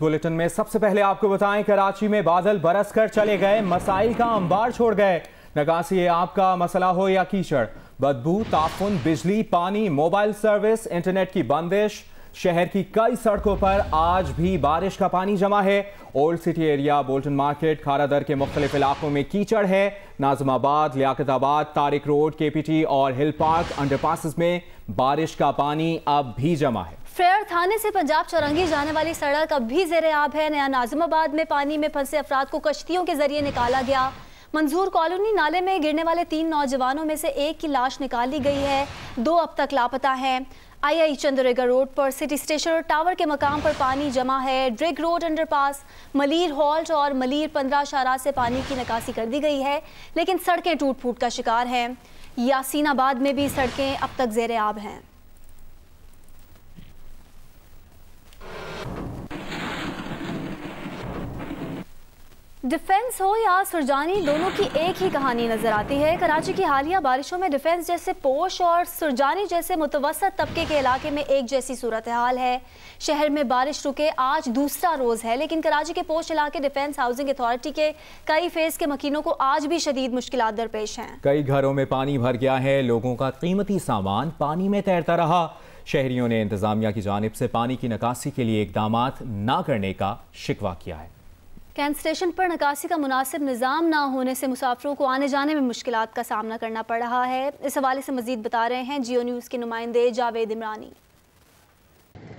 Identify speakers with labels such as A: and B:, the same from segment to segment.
A: Bulletin में सबसे पहले आपको बताएं, कराची में बादल बरस कर चले गए, मसाइल का अंबार छोड़ गए। नकासी आपका मसला हो या कीचड़, बदबू, ताफुन, बिजली, पानी, मोबाइल सर्विस, इंटरनेट की बंदिश, शहर की कई सड़कों पर आज भी बारिश का पानी जमा है। Old city area, Bolton market, Kharadar के मुख्तलिफ इलाकों में कीचड़ है। नाजमाबाद, लियाकताबाद, तारिक रोड, केपीटी और हिल पार्क अंडरपासेस में बारिश का पानी अब भी जमा है।
B: फेयर थाने से पंजाब चौरंगी जाने वाली सड़क अब भी ज़ेरे आब है। नया नाजमाबाद में पानी में फंसे अफराद को कश्तियों के जरिए निकाला गया। मंजूर कॉलोनी नाले में गिरने वाले 3 नौजवानों में से एक की लाश निकाली गई है, 2 अब तक लापता हैं। आई चंद्रेगा रोड पर सिटी स्टेशन टावर के मकाम पर पानी जमा है। Drigh road underpass, Malir halt और मलीर 15 शारा से पानी की निकासी कर दी गई है, लेकिन सड़कें टूट फूट का शिकार हैं। यासीनाबाद में भी सड़कें अब तक ज़ेरे आब हैं। डिफेंस हो या सुरजानी, दोनों की एक ही कहानी नजर आती है। कराची की हालिया बारिशों में डिफेंस जैसे पोश और सुरजानी जैसे मुतवसत तबके के इलाके में एक जैसी सूरत हाल है। शहर में बारिश रुके आज दूसरा रोज है, लेकिन कराची के पोश इलाके डिफेंस हाउसिंग अथॉरिटी के कई फेज के मकीनों को आज भी शदीद मुश्किलात दरपेश हैं।
A: कई घरों में पानी भर गया है, लोगों का कीमती सामान पानी में तैरता रहा। शहरियों ने इंतजामिया की जानिब से पानी की निकासी के लिए इकदामात न करने का शिकवा किया है।
B: कैंट स्टेशन पर निकासी का मुनासिब निज़ाम ना होने से मुसाफिरों को आने जाने में मुश्किलात का सामना करना पड़ रहा है। इस हवाले से मजीद बता रहे हैं जियो न्यूज़ के नुमाइंदे जावेद इमरानी।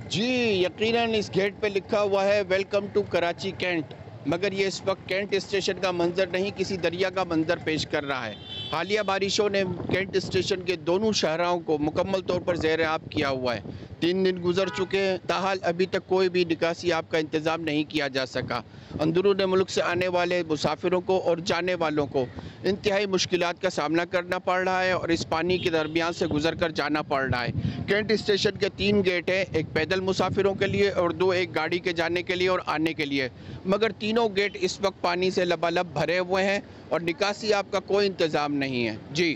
C: जी, यकीनन इस गेट पे लिखा हुआ है वेलकम टू कराची कैंट, मगर ये इस वक्त कैंट स्टेशन का मंजर नहीं, किसी दरिया का मंजर पेश कर रहा है। हालिया बारिशों ने कैंट स्टेशन के दोनों शहरों को मुकम्मल तौर पर ज़ेर आब किया हुआ है। 3 दिन गुजर चुके हैं, ताहाल अभी तक कोई भी निकासी आप का इंतज़ाम नहीं किया जा सका। अंदरून मुल्क से आने वाले मुसाफिरों को और जाने वालों को इंतहाई मुश्किलात का सामना करना पड़ रहा है और इस पानी के दरमियान से गुजर कर जाना पड़ रहा है। कैंट स्टेशन के 3 गेट हैं, एक पैदल मुसाफिरों के लिए और 2 एक गाड़ी के जाने के लिए और आने के लिए, मगर तीनों गेट इस वक्त पानी से लबालब भरे हुए हैं और निकासी आपका कोई इंतज़ाम नहीं है। जी,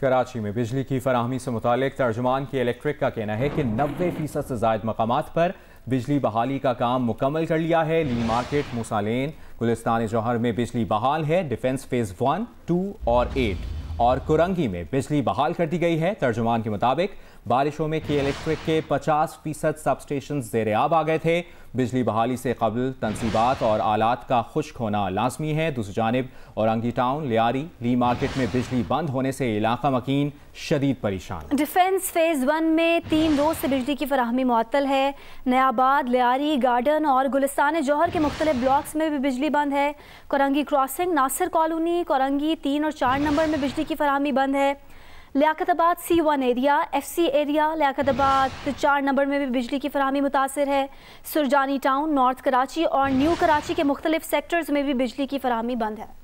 A: कराची में बिजली की फराहमी से मुतालिक तर्जुमान की इलेक्ट्रिक का कहना है कि 90% से ज़ायद मकामात पर बिजली बहाली का काम मुकम्मल कर लिया है। ली मार्केट, मूसा लेन, गुलिस्तान जौहर में बिजली बहाल है। डिफेंस फेज़ 1, 2 और 8 और कुरंगी में बिजली बहाल कर दी गई है। तर्जुमान के मुताबिक बारिशों में की इलेक्ट्रिक के 50% सब स्टेशन ज़ेरे आब आ गए थे। बिजली बहाली से कबल तनसीबात और आलात का खुश्क होना लाजमी है। दूसरी जानिब औरंगी टाउन, लियारी, ली मार्केट में बिजली बंद होने से इलाका मकीन शदीद परेशान।
B: डिफेंस फेज 1 में 3 रोज से बिजली की फराहमी मुअत्तल है। नयाबाद, लियारी, गार्डन और गुलिस्तान जौहर के मुख्तलिफ ब्लॉक्स में भी बिजली बंद है। कोरंगी क्रॉसिंग, नासिर कॉलोनी, कोरंगी 3 और 4 नंबर में बिजली की फराहमी बंद है। Liaquatabad C1 area, FC area, Liaquatabad 4 number में भी बिजली की फराहमी मुतासिर है। सुरजानी टाउन, नॉर्थ कराची और न्यू कराची के मुख्तलिफ सेक्टर्स में भी बिजली की फराहमी बंद है।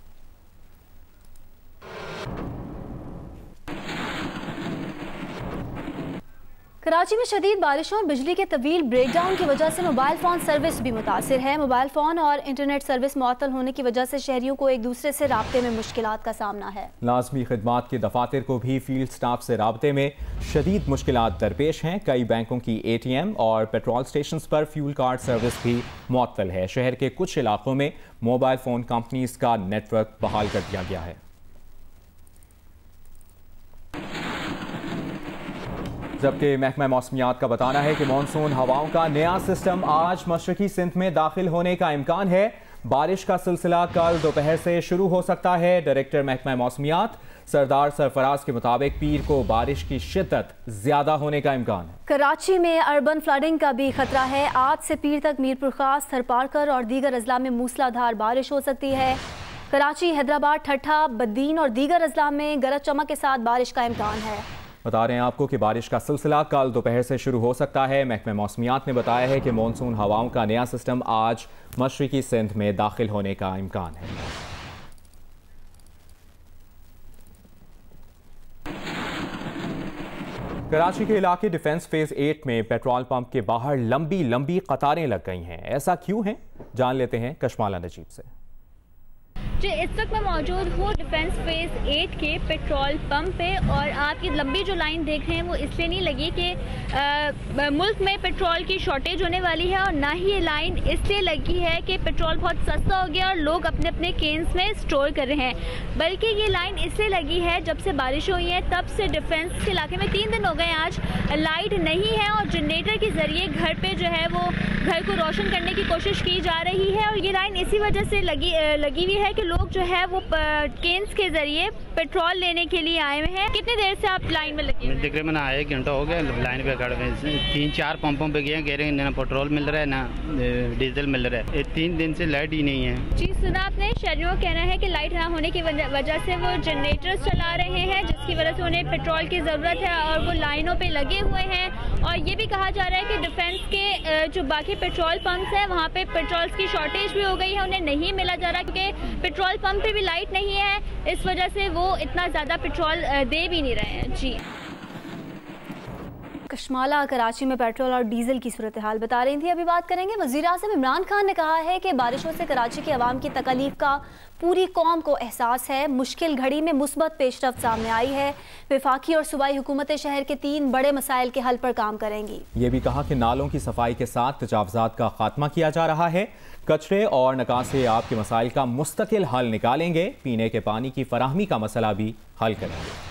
B: कराची में शदीद बारिशों और बिजली के तवील ब्रेकडाउन की वजह से मोबाइल फ़ोन सर्विस भी मुतासिर है। मोबाइल फ़ोन और इंटरनेट सर्विस मुअत्तल होने की वजह से शहरियों को एक दूसरे से राब्ते में मुश्किलात का सामना है।
A: लाजमी खिदमात के दफातर को भी फील्ड स्टाफ से राब्ते में शदीद मुश्किलात दरपेश हैं। कई बैंकों की ATM और पेट्रोल स्टेशन पर फ्यूल कार्ड सर्विस भी मुअत्तल है। शहर के कुछ इलाकों में मोबाइल फ़ोन कंपनीज का नेटवर्क बहाल कर दिया गया है। जबकि महकमा मौसमियात का बताना है कि मानसून हवाओं का नया सिस्टम आज मशरकी सिंध में दाखिल होने का इम्कान है। बारिश का सिलसिला कल दोपहर से शुरू हो सकता है। डायरेक्टर महकमा मौसमियात सरदार सरफराज के मुताबिक पीर को बारिश की शिद्दत ज्यादा होने का इम्कान है।
B: कराची में अर्बन फ्लडिंग का भी खतरा है। आज से पीर तक मीरपुर खास, थरपारकर और दीगर अजला में मूसलाधार बारिश हो सकती है। कराची, हैदराबाद, ठट्ठा, बद्दीन और दीगर अजला में गरज चमक के साथ बारिश का इम्कान है।
A: बता रहे हैं आपको कि बारिश का सिलसिला कल दोपहर से शुरू हो सकता है। महकमा मौसमियात ने बताया है कि मानसून हवाओं का नया सिस्टम आज मशरिकी सिंध में दाखिल होने का इम्कान है। कराची के इलाके डिफेंस फेज 8 में पेट्रोल पंप के बाहर लंबी लंबी कतारें लग गई हैं। ऐसा क्यों है, जान लेते हैं कशमाला नजीब से।
D: जी, इस वक्त मैं मौजूद हूँ डिफेंस फेज 8 के पेट्रोल पंप पे और आप ये लंबी जो लाइन देख रहे हैं वो इसलिए नहीं लगी कि मुल्क में पेट्रोल की शॉर्टेज होने वाली है, और ना ही ये लाइन इसलिए लगी है कि पेट्रोल बहुत सस्ता हो गया और लोग अपने अपने केन्स में स्टोर कर रहे हैं, बल्कि ये लाइन इसलिए लगी है जब से बारिश हुई है तब से डिफेंस के इलाके में 3 दिन हो गए आज लाइट नहीं है, और जनरेटर के ज़रिए घर पे जो है वो घर को रोशन करने की कोशिश की जा रही है। और ये लाइन इसी वजह से लगी हुई है कि लोग जो है वो केन्स के जरिए पेट्रोल लेने के लिए आए हुए हैं। कितनी देर से आप लाइन में लगे?
E: तकरीबन 1 घंटा हो गया लाइन पे खड़े हुए। 3-4 पंपों पे गए, कह रहे हैं ना पेट्रोल मिल रहा है ना डीजल मिल रहा है। 3 दिन से लाइट ही नहीं है।
D: जी, सुना आपने, शहरियों का कहना है कि लाइट ना होने की वजह से वो जनरेटर्स चला रहे हैं, जिसकी वजह से उन्हें पेट्रोल की ज़रूरत है और वो लाइनों पे लगे हुए हैं। और ये भी कहा जा रहा है कि डिफेंस के जो बाकी पेट्रोल पंप्स हैं वहाँ पे पेट्रोल की शॉर्टेज भी हो गई है, उन्हें नहीं मिला जा रहा क्योंकि पेट्रोल पंप पे भी लाइट नहीं है, इस वजह से वो इतना ज़्यादा पेट्रोल दे भी नहीं रहे हैं। जी,
B: कशमाला कराची में पेट्रोल और डीजल की सूरत हाल बता रही थी। अभी बात करेंगे, वज़ीर-ए-आज़म इमरान खान ने कहा है कि बारिशों से कराची के अवाम की तकलीफ का पूरी कौम को एहसास है। मुश्किल घड़ी में मुस्बत पेशरफ्त सामने आई है। वफाकी और सूबाई हुकूमतें शहर के 3 बड़े मसाइल के हल पर काम करेंगी।
A: ये भी कहा कि नालों की सफाई के साथ तजावुज़ात का खात्मा किया जा रहा है। कचरे और नकासे आब के मसाइल का मुस्तकिल हल निकालेंगे। पीने के पानी की फराहमी का मसला भी हल करेंगे।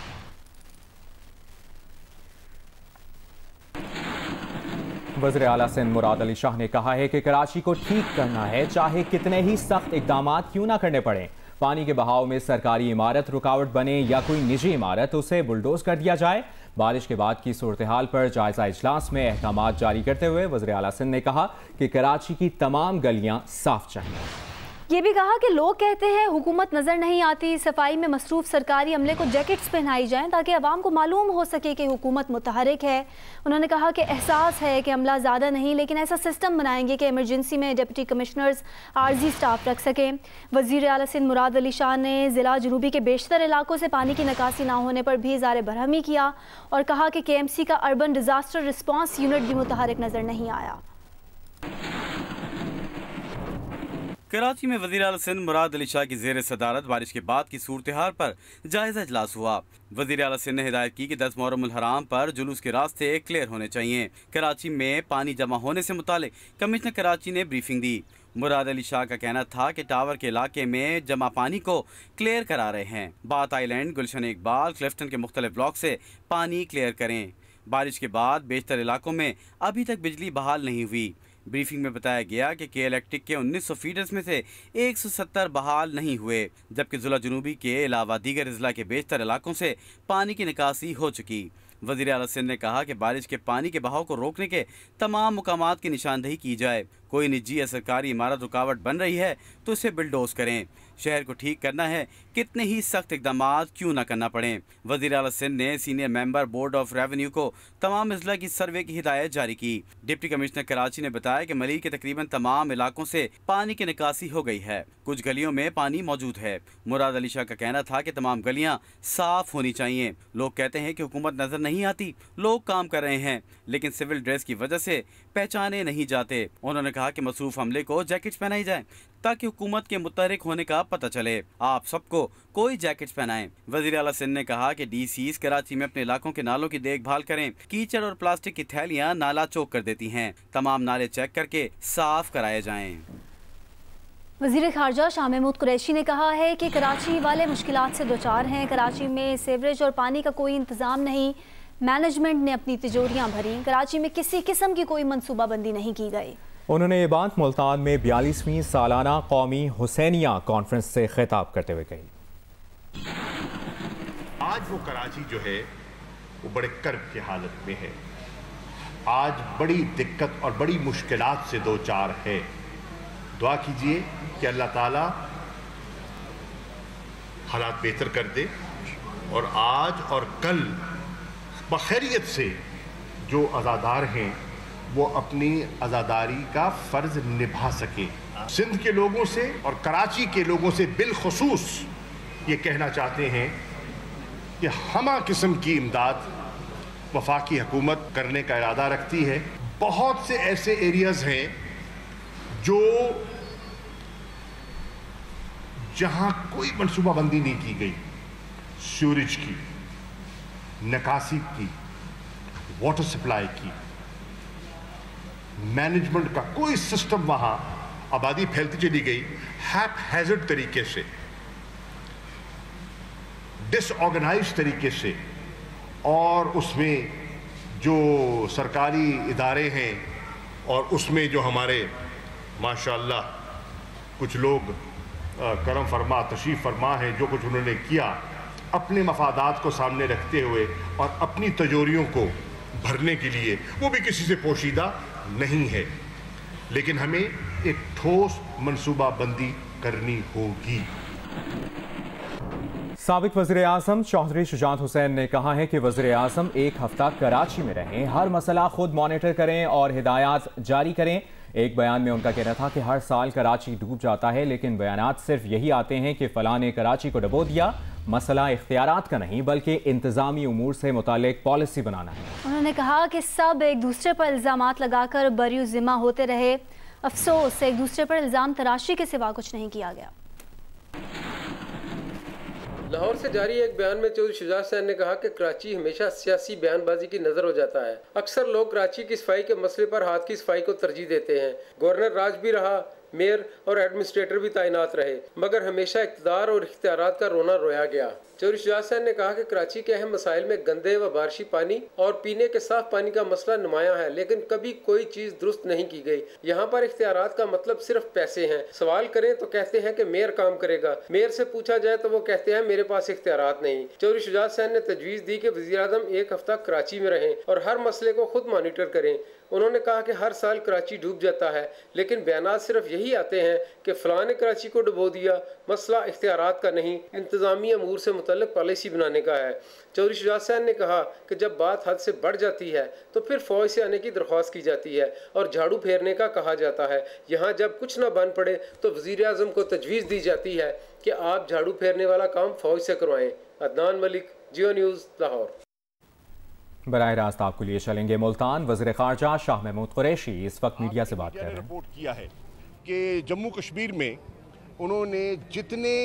A: वज़ीर आला सिंध मुराद अली शाह ने कहा है कि कराची को ठीक करना है, चाहे कितने ही सख्त इक़दामात क्यों ना करने पड़े। पानी के बहाव में सरकारी इमारत रुकावट बने या कोई निजी इमारत, उसे बुलडोज कर दिया जाए। बारिश के बाद की सूरत हाल पर जायजा इजलास में अहकामात जारी करते हुए वज़ीर आला सिंध ने कहा कि कराची की तमाम गलियां साफ चाहिए।
B: ये भी कहा कि लोग कहते हैं हुकूमत नज़र नहीं आती, सफाई में मसरूफ सरकारी अमले को जैकेट्स पहनाई जाएं ताकि अवाम को मालूम हो सके कि हुकूमत मुतहरिक है। उन्होंने कहा कि एहसास है कि अमला ज़्यादा नहीं, लेकिन ऐसा सिस्टम बनाएंगे कि इमरजेंसी में डिप्टी कमिश्नर्स आर्जी स्टाफ रख सकें। वज़ीर आला सिंध मुराद अली शाह ने ज़िला जनूबी के बेशतर इलाकों से पानी की निकासी ना होने पर भी इज़हार बरहमी किया और कहा कि KMC का अर्बन डिज़ास्टर रिस्पॉन्स यूनिट भी मुतहरिक नज़र नहीं आया।
F: कराची में वज़ीर आला सिंध मुराद अली शाह की ज़ेर सदारत बारिश के बाद की सूरत हाल पर जायजा इजलास हुआ। वज़ीर आला सिंध ने हिदायत की कि 10 मुहर्रम उल हराम पर जुलूस के रास्ते क्लियर होने चाहिए। कराची में पानी जमा होने से मुतालिक कमिश्नर कराची ने ब्रीफिंग दी। मुराद अली शाह का कहना था कि टावर के इलाके में जमा पानी को क्लियर करा रहे हैं। बात आइलैंड, गुलशन इकबाल, क्लिफ्टन के मुख्तलिफ ब्लॉक से पानी क्लियर करें। बारिश के बाद बेशतर इलाकों में अभी तक बिजली बहाल नहीं हुई। ब्रीफिंग में बताया गया कि इलेक्ट्रिक के 1900 फीडर्स में से 170 बहाल नहीं हुए, जबकि ज़िला जनूबी के अलावा दीगर अजला के बेशतर इलाकों से पानी की निकासी हो चुकी। वज़ीर आला सिंध ने कहा कि बारिश के पानी के बहाव को रोकने के तमाम मुकामात की निशानदही की जाए। कोई निजी या सरकारी इमारत रुकावट बन रही है तो इसे बिल्डोज करें। शहर को ठीक करना है, कितने ही सख्त इक़दामात क्यों ना करना पड़े। वज़ीर आला सिंध ने senior member board of revenue को तमाम अजला की सर्वे की हिदायत जारी की। डिप्टी कमिश्नर कराची ने बताया कि मलीर के तकरीबन तमाम इलाकों से पानी की निकासी हो गई है। कुछ गलियों में पानी मौजूद है। मुराद अली शाह का कहना था कि तमाम गलियाँ साफ होनी चाहिए। लोग कहते हैं कि हुकूमत नजर नहीं आती, लोग काम कर रहे हैं लेकिन सिविल ड्रेस की वजह से पहचाने नहीं जाते। उन्होंने कहा कि मसरूफ अमले को जैकेट्स पहनाई जाए ताकि हुकूमत के मुतहरिक होने का पता चले। आप सबको कोई जैकेट्स पहनाएं। वज़ीर आला सिंध ने कहा कि DCs कराची में अपने इलाकों के नालों की देखभाल करें। कीचड़ और प्लास्टिक की थैलियां नाला चौक कर देती हैं। तमाम नाले चेक करके साफ कराए जाएं।
B: वज़ीर ख़ारजा शाह महमूद कुरैशी ने कहा है कि कराची वाले मुश्किलात से दोचार हैं। कराची में सीवरेज और पानी का कोई इंतज़ाम नहीं, मैनेजमेंट ने अपनी तिजोरियां भरी। कराची में किसी किस्म की कोई मनसूबाबंदी नहीं की गई।
A: उन्होंने ये बात मुल्तान में 42वीं सालाना कौमी हुसैनिया कॉन्फ्रेंस से खिताब करते हुए कही।
G: आज वो कराची जो है वो बड़े कर्ब की हालत में है। आज बड़ी दिक्कत और बड़ी मुश्किलात से दो चार है। दुआ कीजिए कि अल्लाह ताला हालात बेहतर कर दे और आज और कल बखैरियत से जो अज़ादार हैं वो अपनी अज़ादारी का फ़र्ज निभा सके। सिंध के लोगों से और कराची के लोगों से बिलखुसूस ये कहना चाहते हैं कि हमा किस्म की इमदाद वफाकी हुकूमत करने का इरादा रखती है। बहुत से ऐसे एरियाज़ हैं जो जहां कोई मनसूबाबंदी नहीं की गई, सीवरेज की, निकासी की, वाटर सप्लाई की, मैनेजमेंट का कोई सिस्टम, वहां आबादी फैलती चली गई हैज़र्ड तरीके से, डिसऑर्गेनाइज तरीके से। और उसमें जो सरकारी इदारे हैं और उसमें जो हमारे माशाअल्लाह कुछ लोग करम फरमा, तशरीफ़ फरमा हैं, जो कुछ उन्होंने किया अपने मफादात को सामने रखते हुए और अपनी तजोरियों को भरने के लिए, वो भी किसी से पोशीदा नहीं है। लेकिन हमें एक ठोस मनसूबाबंदी करनी होगी।
A: साबिक वज़ीर आज़म चौधरी शुजात हुसैन ने कहा है कि वज़ीर आज़म एक हफ्ता कराची में रहें, हर मसला खुद मॉनिटर करें और हिदायत जारी करें। एक बयान में उनका कहना था कि हर साल कराची डूब जाता है, लेकिन बयानात सिर्फ यही आते हैं कि फ़लाँ ने कराची को डुबो दिया। मसला इख्तियारात का नहीं बल्कि इंतज़ामी उमूर से मुतालिक पॉलिसी बनाना है।
B: उन्होंने कहा कि सब एक दूसरे पर इल्ज़ामात लगाकर बरी ज़िम्मा होते रहे। अफसोस एक दूसरे पर इल्ज़ाम तराशी के सिवा कुछ नहीं किया गया।
H: लाहौर से जारी एक बयान में चौधरी शुजात हुसैन ने कहा कि कराची हमेशा सियासी बयानबाजी की नजर हो जाता है। अक्सर लोग कराची की सफाई के मसले पर हाथ की सफाई को तरजीह देते हैं। गवर्नर राज भी रहा, मेयर और एडमिनिस्ट्रेटर भी तैनात रहे, मगर हमेशा इक़्तिदार और इख्तियारात का रोना रोया गया। चौधरी शुजात हुसैन ने कहा कि कराची के अहम मसाइल में गंदे व बारिशी पानी और पीने के साफ पानी का मसला नुमाया है, लेकिन कभी कोई चीज दुरुस्त नहीं की गई। यहाँ पर इख्तियारात का मतलब सिर्फ पैसे हैं। सवाल करें तो कहते हैं कि मेयर काम करेगा, मेयर से पूछा जाए तो वो कहते हैं मेरे पास इख्तियारात नहीं। चौधरी शुजात हुसैन ने तजवीज़ दी कि वज़ीर आज़म एक हफ्ता कराची में रहें और हर मसले को खुद मॉनिटर करें। उन्होंने कहा कि हर साल कराची डूब जाता है, लेकिन बयानात सिर्फ यही आते हैं कि फलां ने कराची को डुबो दिया। मसला इख्तियारात का नहीं, इंतज़ामी अमूर से मुतल्लिक़ पॉलिसी बनाने का है। चौधरी शुजात हुसैन ने कहा कि जब बात हद से बढ़ जाती है तो फिर फौज से आने की दरख्वास्त की जाती है और झाड़ू फेरने का कहा जाता है। यहाँ जब कुछ न बन पड़े तो वज़ीर आज़म को तजवीज़ दी जाती है कि आप झाड़ू फेरने वाला काम फौज से करवाएं। अदनान मलिक, जियो न्यूज़, लाहौर।
A: बराह रास्त आपको लिए चलेंगे मुल्तान। वज़ीर ख़ारजा शाह महमूद कुरैशी इस वक्त मीडिया से बात कर रहे हैं।
G: रिपोर्ट किया है कि जम्मू कश्मीर में उन्होंने जितने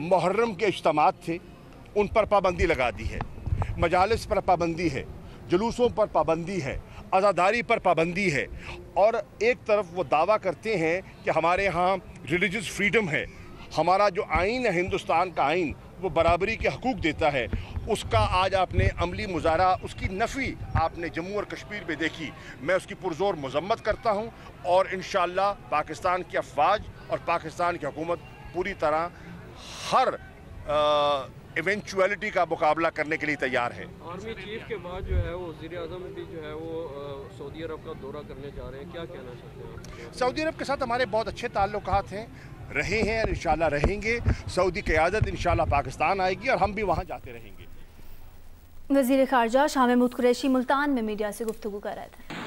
G: मुहर्रम के इज्तिमात थे उन पर पाबंदी लगा दी है, मजालिस पर पाबंदी है, जुलूसों पर पाबंदी है, आज़ादारी पर पाबंदी है। और एक तरफ वो दावा करते हैं कि हमारे यहाँ रिलीजियस फ्रीडम है, हमारा जो आइन है हिंदुस्तान का आइन वो बराबरी के हकूक़ देता है, उसका आज आपने अमली मुजाहरा, उसकी नफ़ी आपने जम्मू और कश्मीर में देखी। मैं उसकी पुरज़ोर मज़म्मत करता हूँ और इंशाअल्लाह पाकिस्तान की अफवाज और पाकिस्तान की हुकूमत पूरी तरह हर इवेंचुअलिटी का मुकाबला करने के लिए तैयार है।
H: आर्मी चीफ के बाद जो है वो वज़ीर आज़म भी जो है वो सऊदी अरब का दौरा करने जा रहे हैं, क्या कहना चाहते हैं?
G: सऊदी अरब के साथ हमारे बहुत अच्छे ताल्लुकात हैं, रहे हैं और इंशाल्लाह रहेंगे। सऊदी क़यादत इंशाल्लाह पाकिस्तान आएगी और हम भी वहाँ जाते रहेंगे।
B: वज़ीर ख़ारजा शाह महमूद कुरैशी मुल्तान में मीडिया से गुफ्तगू कर रहे थे।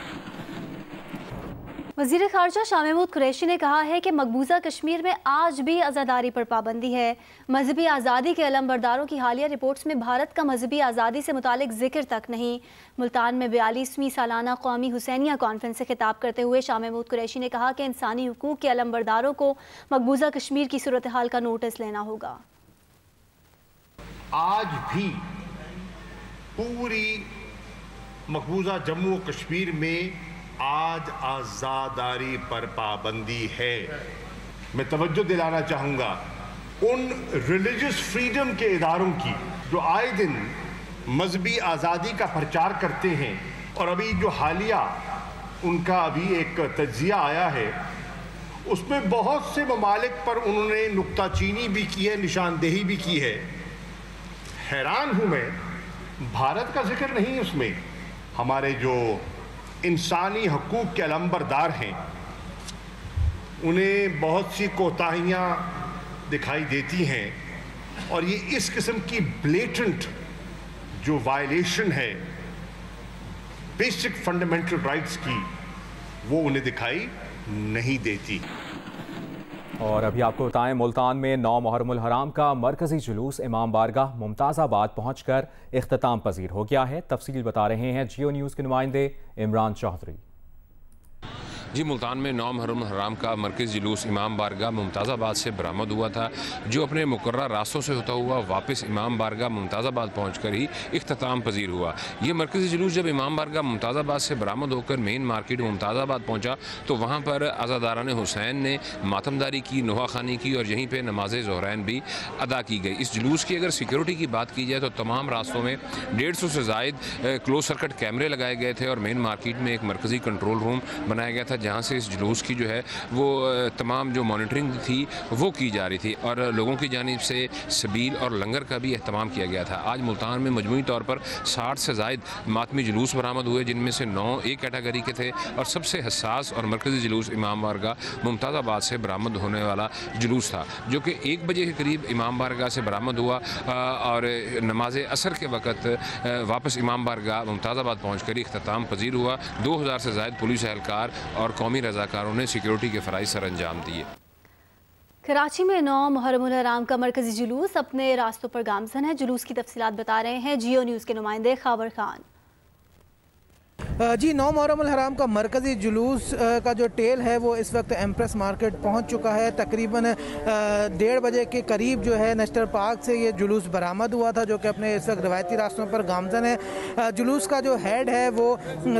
B: वज़ीर ख़ारजा शाह महमूद कुरैशी ने कहा है कि मकबूजा कश्मीर में आज भी आज़ादारी पर पाबंदी है। मजहबी आज़ादी के अलमबरदारों की हालिया रिपोर्ट्स में भारत का मजहबी आज़ादी से मुतालिक जिक्र तक नहीं। मुल्तान में 42वीं सालाना कौमी हुसैनिया कॉन्फ्रेंस से खिताब करते हुए शाह महमूद कुरैशी ने कहा कि इंसानी हुकूक के अलमबरदारों को मकबूजा कश्मीर की सूरत हाल का नोटिस लेना होगा।
G: आज भी पूरी मकबूजा जम्मू कश्मीर में आज आज़ादारी पर पाबंदी है। मैं तवज्जो दिलाना चाहूँगा उन रिलीजियस फ्रीडम के इदारों की जो आए दिन मजहबी आज़ादी का प्रचार करते हैं, और अभी जो हालिया उनका अभी एक तज्जिया आया है उसमें बहुत से ममालिक पर उन्होंने नुक्ताचीनी भी की है, निशानदेही भी की है। हैरान हूँ मैं, भारत का जिक्र नहीं उसमें। हमारे जो इंसानी हकूक़ के अलंबरदार हैं उन्हें बहुत सी कोताहियाँ दिखाई देती हैं, और ये इस किस्म की ब्लेटेंट जो वायलेशन है बेसिक फंडामेंटल राइट्स की वो उन्हें दिखाई नहीं देती।
A: और अभी आपको बताएं, मुल्तान में 9 मुहर्रमुल हराम का मरकजी जुलूस इमाम बारगाह मुमताज़ाबाद पहुंचकर इख्तिताम पजीर हो गया है। तफसील बता रहे हैं जियो न्यूज़ के नुमाइंदे इमरान चौधरी।
I: जी, मुल्तान में 9 मुहर्रम हराम का मरकज़ी जुलूस इमाम बारगाह मुमताज़ाबाद से बरामद हुआ था, जो अपने मुकर्रर रास्तों से होता हुआ वापस इमाम बारगाह मुमताज़ाबाद पहुँचकर ही इख्तिताम पजीर हुआ। ये मरकज़ी जुलूस जब इमाम बारगाह मुमताज़ाबाद से बरामद होकर मेन मार्केट मुमताज़ाबाद पहुँचा तो वहाँ पर अज़ादारान हुसैन ने मातमदारी की, नोहाखानी की और यहीं पर नमाज ज़ोहरैन भी अदा की गई। इस जुलूस की अगर सिक्योरिटी की बात की जाए तो तमाम रास्तों में 150 से ज़ायद क्लोज सर्किट कैमरे लगाए गए थे और मेन मार्केट में एक मरकज़ी कंट्रोल रूम बनाया गया था, जहाँ से इस जुलूस की जो है वो तमाम जो मॉनिटरिंग थी वो की जा रही थी और लोगों की जानिब से सबील और लंगर का भी एहतमाम किया गया था। आज मुल्तान में मजमूई तौर पर 60 से ज़ायद मातमी जुलूस बरामद हुए, जिनमें से 9 एक कैटेगरी के थे और सबसे हसास और मरकज़ी जुलूस इमाम बारगाह मुमताज़ाबाद से बरामद होने वाला जुलूस था, जो कि 1 बजे के करीब इमाम बारगाह से बरामद हुआ और नमाज असर के वक़्त वापस इमाम बारगाह मुमताज़ाबाद पहुँचकर इख्तिताम पजीर हुआ। 2000 से ज़ायद पुलिस एहलकार और कौमी रज़ाकारों ने सिक्योरिटी के फ़राइज़ सर अंजाम दिए।
B: कराची में 9 मुहर्रम हराम का मरकज़ी जुलूस अपने रास्तों पर गामज़न है। जुलूस की तफसीलात बता रहे हैं जियो न्यूज़ के नुमाइंदे खावर खान।
J: जी, 9 मुहर्रम हराम का मरकज़ी जुलूस का जो टेल है वो इस वक्त एम्प्रेस मार्केट पहुंच चुका है। तकरीबन 1:30 बजे के करीब जो है नेशनल पार्क से ये जुलूस बरामद हुआ था, जो कि अपने इस वक्त रवायती रास्तों पर गामज़न है। जुलूस का जो हेड है वो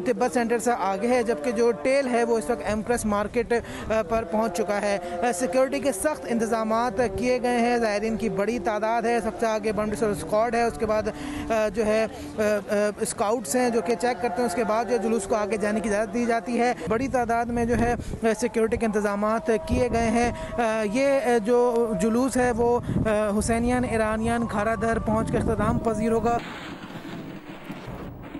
J: तिब्बत सेंटर से आगे है, जबकि जो टेल है वो इस वक्त एम्प्रेस मार्केट पर पहुँच चुका है। सिक्योरिटी के सख्त इंतजाम किए गए हैं, ज़ायरीन की बड़ी तादाद है। सबसे आगे बॉम्बे स्क्वाड है, उसके बाद जो है स्काउट्स हैं जो कि चेक करते हैं, उसके बाद जो जुलूस को आगे जाने की इजाज़त दी जाती है। बड़ी तादाद में जो है सिक्योरिटी के इंतजाम किए गए हैं। ये जो जुलूस है वो हुसैनियन ईरानियन खारादर पहुँच कर इख्तिताम पजीर होगा।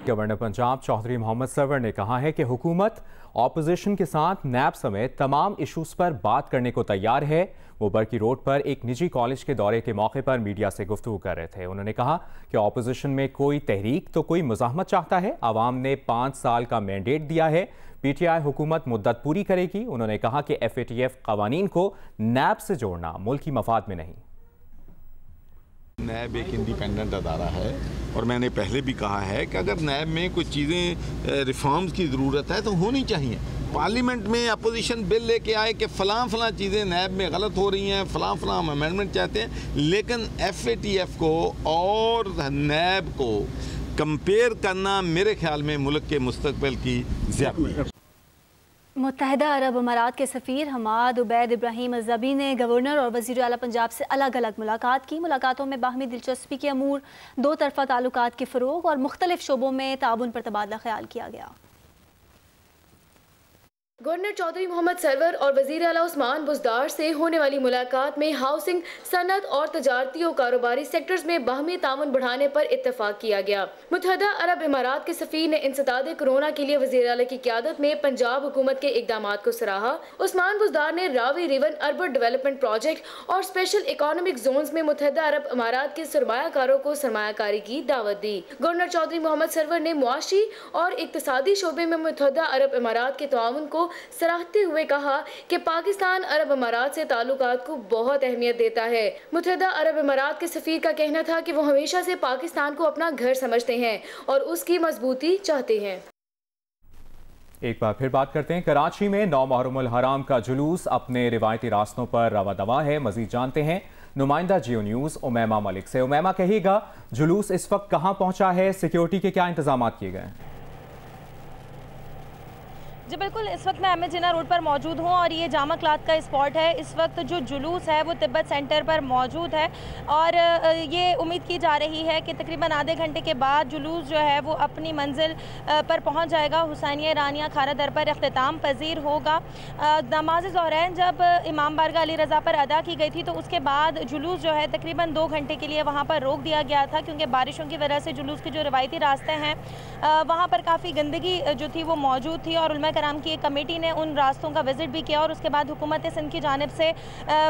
A: गवर्नर पंजाब चौधरी मोहम्मद सरवर ने कहा है कि हुकूमत ऑपोजिशन के साथ नैब समेत तमाम इशूज़ पर बात करने को तैयार है। वो बरकी रोड पर एक निजी कॉलेज के दौरे के मौके पर मीडिया से गुफ्तगू कर रहे थे। उन्होंने कहा कि ऑपोजिशन में कोई तहरीक तो कोई मुज़ाहमत चाहता है। आवाम ने 5 साल का मैंडेट दिया है, PTI हुकूमत मुद्दत पूरी करेगी। उन्होंने कहा कि FATF कवानीन को नैब से जोड़ना मुल्क की मफाद में नहीं।
K: नैब एक इंडिपेंडेंट अदारा है और मैंने पहले भी कहा है कि अगर नैब में कुछ चीज़ें रिफॉर्म्स की ज़रूरत है तो होनी चाहिए। पार्लियामेंट में अपोजिशन बिल लेके आए कि फ़लाँ चीज़ें नैब में गलत हो रही हैं, फ़लाँ हम अमेंडमेंट चाहते हैं, लेकिन FATF को और नैब को कंपेयर करना मेरे ख्याल में मुल्क के मुस्तकबिल की ज़्यादती है।
B: मुत्तहिदा अरब अमारात के सफ़ीर हमाद उबैद इब्राहिम अज़्ज़बी ने गवर्नर और वज़ीर आला पंजाब से अलग अलग मुलाकात की। मुलाकातों में बाहमी दिलचस्पी के अमूर, 2 तरफ़ा ताल्लुकात के फ़रोग़ और मुख्तलिफ शोबों में ताउन पर तबादला ख्याल किया गया।
L: गवर्नर चौधरी मोहम्मद सरवर और वज़ीर आला उस्मान बुज़दार से होने वाली मुलाकात में हाउसिंग, सनत और तजारती और कारोबारी सेक्टर्स में बाहमी ताउन बढ़ाने पर इत्तफाक किया गया। मुत्तहिदा अरब इमारात के सफ़ीर ने इंसदाद कोरोना के लिए वज़ीर आला की क़यादत में पंजाब हुकूमत के इक़दामात को सराहा। उस्मान बुज़दार ने रावी रिवन अर्बन डेवलपमेंट प्रोजेक्ट और स्पेशल इकोनॉमिक जोन्स में मुत्तहिदा अरब इमारात के सरमायाकारों को सरमायाकारी की दावत दी। गवर्नर चौधरी मोहम्मद सरवर ने मुआशी और इक़्तिसादी शोबे में मुत्तहिदा अरब इमारात के ताउन को सराहते हुए कहा कि पाकिस्तान अरब अमारात से ताल्लुकात को बहुत अहमियत देता है। मुत्तहिदा अरब अमारात के सफ़ीर का कहना था कि वो हमेशा से पाकिस्तान को अपना घर समझते हैं और उसकी मजबूती चाहते हैं।
A: एक बार फिर बात करते हैं कराची में 9 मुहर्रम हराम का जुलूस अपने रिवायती रास्तों पर रवा दवा है। मजीद जानते हैं नुमाइंदा जियो न्यूज़ उमैमा मलिक से। उमैमा, कहिएगा जुलूस इस वक्त कहाँ पहुँचा है, सिक्योरिटी के क्या इंतजाम किए गए हैं?
M: जी बिल्कुल, इस वक्त मैं अहमद जिन्ना रोड पर मौजूद हूँ और ये जामा क्लॉथ का स्पॉट है। इस वक्त जो जुलूस है वो तिब्बत सेंटर पर मौजूद है और ये उम्मीद की जा रही है कि तकरीबन आधे घंटे के बाद जुलूस जो है वो अपनी मंजिल पर पहुँच जाएगा। हुसैनिया ईरानिया खारादर पर इख्तिताम पजीर होगा। नमाज ज़ोहरैन जब इमाम बारगाह अली रज़ा पर अदा की गई थी तो उसके बाद जुलूस जो है तकरीबन 2 घंटे के लिए वहाँ पर रोक दिया गया था, क्योंकि बारिशों की वजह से जुलूस के जो रवायती रास्ते हैं वहाँ पर काफ़ी गंदगी जो थी वो मौजूद थी और उलमा कराम की एक कमेटी ने उन रास्तों का विज़िट भी किया और उसके बाद हुकूमत सिंध की जानिब से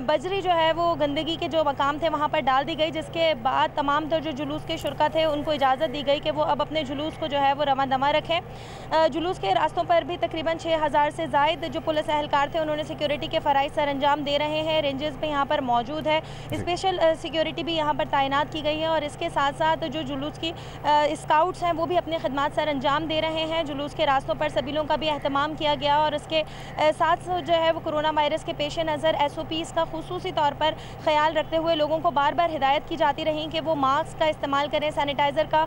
M: बजरी जो है वो गंदगी के जो मकाम थे वहाँ पर डाल दी गई, जिसके बाद तमाम जो जुलूस के शुरका थे उनको इजाज़त दी गई कि वो अब अपने जुलूस को जो है वो रवा दमा रखें। जुलूस के रास्तों पर भी तकरीबन 6000 से ज़ायद जो पुलिस एहलकार थे उन्होंने सिक्योरिटी के फ़राइज़ सर अंजाम दे रहे हैं। रेंजेस भी यहाँ पर मौजूद है, स्पेशल सिक्योरिटी भी यहाँ पर तैनात की गई है और इसके साथ साथ जो जुलूस की स्काउट्स हैं वो भी अपनी खिदमत सर अंजाम दे रहे हैं। जुलूस के रास्तों पर सबीलों का भी अहतमाम तमाम किया गया और उसके साथ जो है वो कोरोना वायरस के पेश नज़र SOPs का खुसूसी तौर पर ख्याल रखते हुए लोगों को बार बार हिदायत की जाती रही कि वो मास्क का इस्तेमाल करें, सैनिटाइज़र का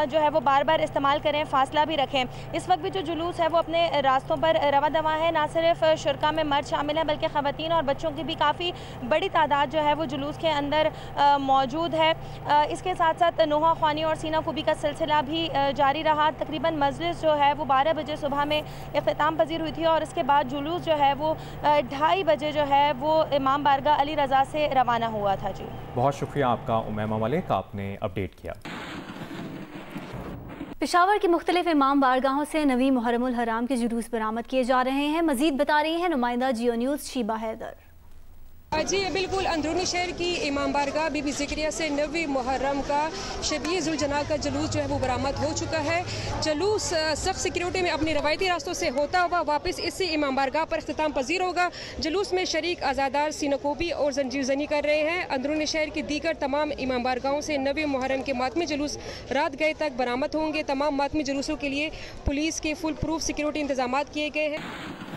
M: जो है वो बार बार इस्तेमाल करें, फासला भी रखें। इस वक्त भी जो जुलूस है वो अपने रास्तों पर रवा दवा है। ना सिर्फ शुरा में मर्द शामिल हैं बल्कि ख़वातीन और बच्चों की भी काफ़ी बड़ी तादाद जो है वो जुलूस के अंदर मौजूद है। इसके साथ साथ नोहा ख्वानी और सीना कुबी का सिलसिला भी जारी रहा। तकरीबन मजलिस जो है वो 12 बजे सुबह में इख्तिताम पजीर हुई थी और इसके बाद जुलूस जो है वो 2:30 बजे जो है वो इमाम बारगाह अली रज़ा से रवाना हुआ था। जी
A: बहुत शुक्रिया आपका उमैमा मलिक, आपने अपडेट किया।
B: पेशावर की मुख्तलिफ इमाम बारगाहों से नवी मुहर्रमुल हराम के जुलूस बरामद किए जा रहे हैं। मजीद बता रही हैं नुमाइंदा जियो न्यूज़ शीबा हैदर।
N: जी बिल्कुल, अंदरूनी शहर की इमाम बारगाह बीबी ज़िक्रिया से 9वीं मुहर्रम का शबीए ज़ुलजना का जुलूस जो है वो बरामद हो चुका है। जुलूस सख्त सिक्योरिटी में अपने रवायती रास्तों से होता हुआ वापस इसी इमाम बारगाह पर इख्तिताम पजीर होगा। जुलूस में शरीक आज़ादार सीनकोबी और जंजीर जनी कर रहे हैं। अंदरूनी शहर की दीगर तमाम इमाम बारगाहों से 9वीं मुहर्रम के मातमी जुलूस रात गए तक बरामद होंगे। तमाम मातमी जुलूसों के लिए पुलिस के फुल प्रूफ सिक्योरिटी इंतजाम किए गए हैं।